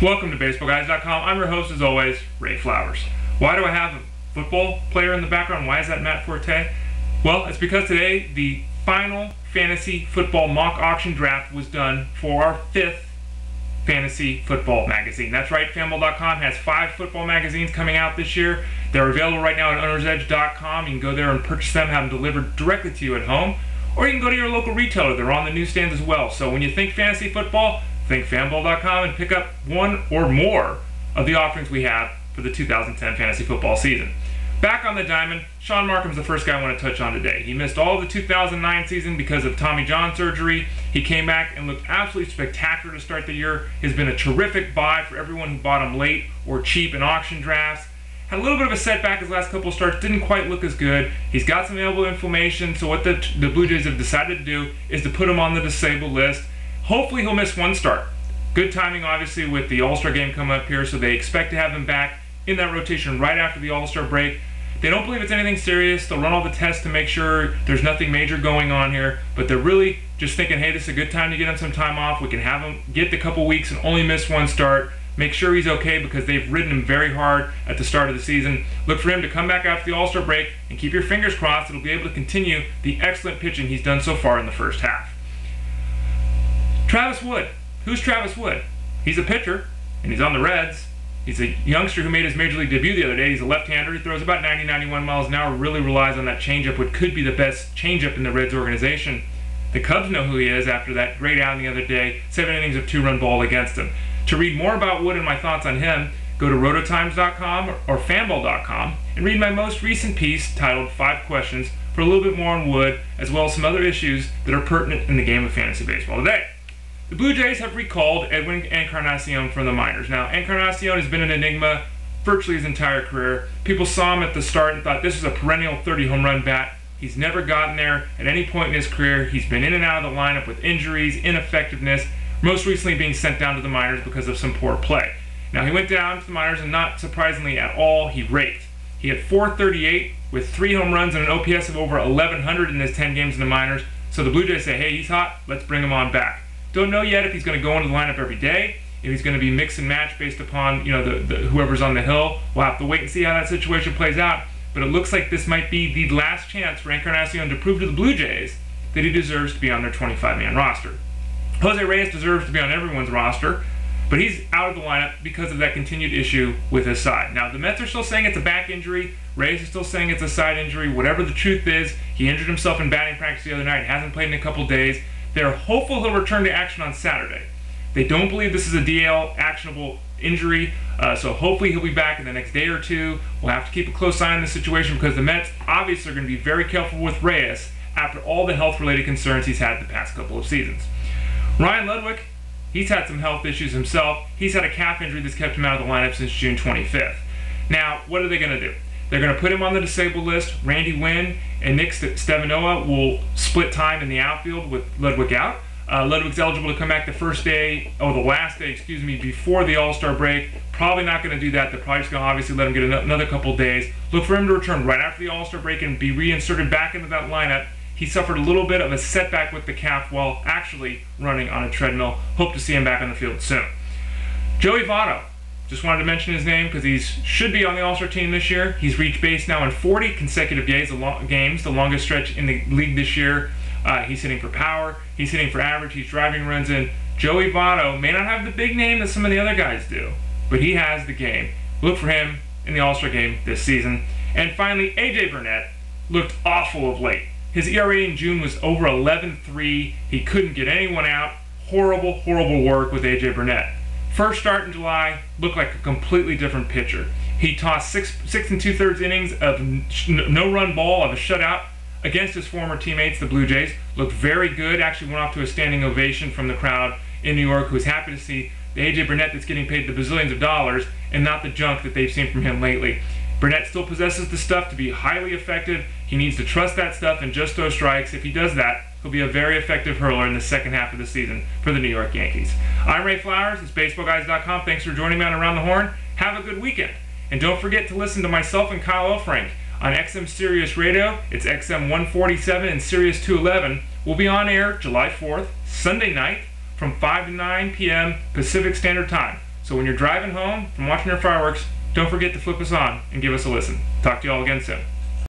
Welcome to BaseballGuys.com. I'm your host, as always, Ray Flowers. Why do I have a football player in the background? Why is that Matt Forte? Well, it's because today the final fantasy football mock auction draft was done for our 5th fantasy football magazine. That's right, Fanball.com has 5 football magazines coming out this year. They're available right now at OwnersEdge.com. You can go there and purchase them, have them delivered directly to you at home, or you can go to your local retailer. They're on the newsstands as well. So when you think fantasy football, think Fanball.com and pick up one or more of the offerings we have for the 2010 fantasy football season. Back on the diamond, Shaun Marcum is the first guy I want to touch on today. He missed all of the 2009 season because of Tommy John surgery. He came back and looked absolutely spectacular to start the year. He's been a terrific buy for everyone who bought him late or cheap in auction drafts. Had a little bit of a setback his last couple of starts, didn't quite look as good. He's got some elbow inflammation, so what the Blue Jays have decided to do is to put him on the disabled list. Hopefully he'll miss one start. Good timing, obviously, with the All-Star game coming up here, so they expect to have him back in that rotation right after the All-Star break. They don't believe it's anything serious. They'll run all the tests to make sure there's nothing major going on here, but they're really just thinking, hey, this is a good time to get him some time off. We can have him get the couple weeks and only miss one start. Make sure he's okay because they've ridden him very hard at the start of the season. Look for him to come back after the All-Star break and keep your fingers crossed that he'll be able to continue the excellent pitching he's done so far in the first half. Travis Wood. Who's Travis Wood? He's a pitcher, and he's on the Reds. He's a youngster who made his Major League debut the other day. He's a left-hander. He throws about 90, 91 miles an hour, really relies on that changeup, what could be the best changeup in the Reds organization. The Cubs know who he is after that great outing the other day, 7 innings of 2-run ball against him. To read more about Wood and my thoughts on him, go to rototimes.com or fanball.com and read my most recent piece titled 5 Questions for a little bit more on Wood, as well as some other issues that are pertinent in the game of fantasy baseball today. The Blue Jays have recalled Edwin Encarnacion from the minors. Now, Encarnacion has been an enigma virtually his entire career. People saw him at the start and thought this is a perennial 30 home run bat. He's never gotten there at any point in his career. He's been in and out of the lineup with injuries, ineffectiveness, most recently being sent down to the minors because of some poor play. Now, he went down to the minors and not surprisingly at all, he raked. He had .438 with 3 home runs and an OPS of over 1,100 in his 10 games in the minors. So the Blue Jays say, hey, he's hot, let's bring him on back. Don't know yet if he's going to go into the lineup every day, if he's going to be mix and match based upon whoever's on the hill. We'll have to wait and see how that situation plays out. But it looks like this might be the last chance for Encarnacion to prove to the Blue Jays that he deserves to be on their 25-man roster. Jose Reyes deserves to be on everyone's roster, but he's out of the lineup because of that continued issue with his side. Now, the Mets are still saying it's a back injury. Reyes is still saying it's a side injury. Whatever the truth is, he injured himself in batting practice the other night. Hasn't played in a couple days. They're hopeful he'll return to action on Saturday. They don't believe this is a DL actionable injury, so hopefully he'll be back in the next day or two. We'll have to keep a close eye on the situation because the Mets obviously are going to be very careful with Reyes after all the health-related concerns he's had the past couple of seasons. Ryan Ludwick, he's had some health issues himself. He's had a calf injury that's kept him out of the lineup since June 25th. Now, what are they going to do? They're going to put him on the disabled list. Randy Wynn and Nick Stevanoa will split time in the outfield with Ludwick out. Ludwick's eligible to come back the last day, before the All-Star break. Probably not going to do that. They're probably just going to obviously let him get another couple days. Look for him to return right after the All-Star break and be reinserted back into that lineup. He suffered a little bit of a setback with the calf while actually running on a treadmill. Hope to see him back on the field soon. Joey Votto. Just wanted to mention his name because he should be on the All-Star team this year. He's reached base now in 40 consecutive games, the longest stretch in the league this year. He's hitting for power. He's hitting for average. He's driving runs in. Joey Votto may not have the big name that some of the other guys do, but he has the game. Look for him in the All-Star game this season. And finally, AJ Burnett looked awful of late. His ERA in June was over 11.3. He couldn't get anyone out. Horrible, horrible work with AJ Burnett. First start in July, looked like a completely different pitcher. He tossed 6 2/3 innings of no-run ball of a shutout against his former teammates, the Blue Jays. Looked very good, actually went off to a standing ovation from the crowd in New York, who was happy to see the AJ Burnett that's getting paid the bazillions of dollars and not the junk that they've seen from him lately. Burnett still possesses the stuff to be highly effective. He needs to trust that stuff and just throw strikes. If he does that, he'll be a very effective hurler in the second half of the season for the New York Yankees. I'm Ray Flowers. It's BaseballGuys.com. Thanks for joining me on Around the Horn. Have a good weekend. And don't forget to listen to myself and Kyle Elfrank on XM Sirius Radio. It's XM 147 and Sirius 211. We'll be on air July 4th, Sunday night, from 5 to 9 p.m. Pacific Standard Time. So when you're driving home from watching our fireworks, don't forget to flip us on and give us a listen. Talk to you all again soon.